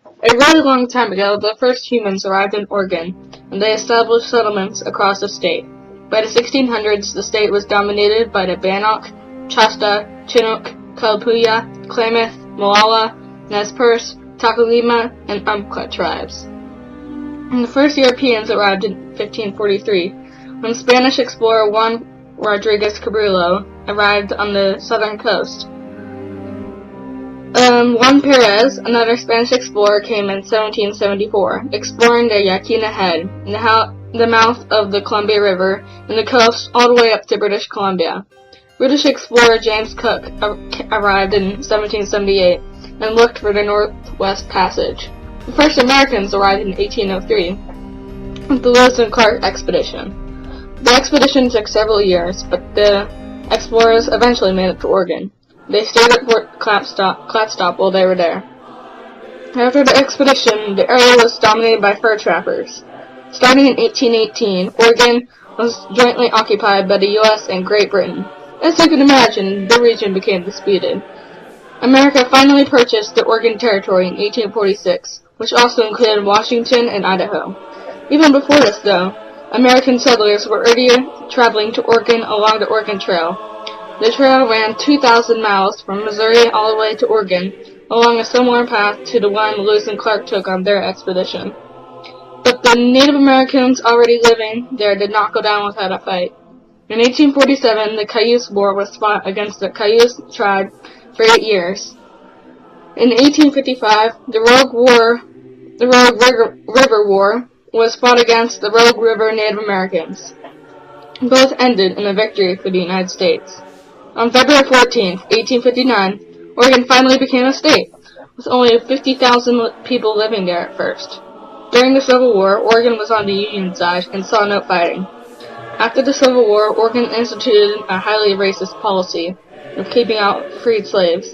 A really long time ago, the first humans arrived in Oregon, and they established settlements across the state. By the 1600s, the state was dominated by the Bannock, Shasta, Chinook, Kalapuya, Klamath, Molalla, Nez Perce, Takalima, and Umpqua tribes. And the first Europeans arrived in 1543, when Spanish explorer Juan Rodriguez Cabrillo arrived on the southern coast. Juan Perez, another Spanish explorer, came in 1774, exploring the Yaquina Head, the mouth of the Columbia River, and the coast all the way up to British Columbia. British explorer James Cook arrived in 1778 and looked for the Northwest Passage. The first Americans arrived in 1803 with the Lewis and Clark expedition. The expedition took several years, but the explorers eventually made it to Oregon. They stayed at Fort Clatsop while they were there. After the expedition, the area was dominated by fur trappers. Starting in 1818, Oregon was jointly occupied by the U.S. and Great Britain. As you can imagine, the region became disputed. America finally purchased the Oregon Territory in 1846, which also included Washington and Idaho. Even before this, though, American settlers were already traveling to Oregon along the Oregon Trail. The trail ran 2,000 miles from Missouri all the way to Oregon, along a similar path to the one Lewis and Clark took on their expedition. But the Native Americans already living there did not go down without a fight. In 1847, the Cayuse War was fought against the Cayuse tribe for 8 years. In 1855, the Rogue River War was fought against the Rogue River Native Americans. Both ended in a victory for the United States. On February 14, 1859, Oregon finally became a state, with only 50,000 people living there at first. During the Civil War, Oregon was on the Union side and saw no fighting. After the Civil War, Oregon instituted a highly racist policy of keeping out freed slaves.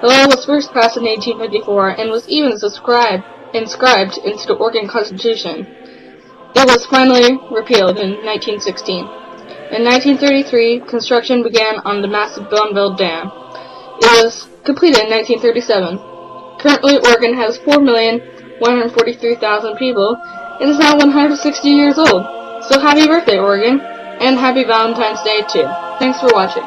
The law was first passed in 1854 and was even inscribed into the Oregon Constitution. It was finally repealed in 1916. In 1933, construction began on the massive Bonneville Dam. It was completed in 1937. Currently, Oregon has 4,143,000 people and is now 160 years old. So happy birthday, Oregon, and happy Valentine's Day too. Thanks for watching.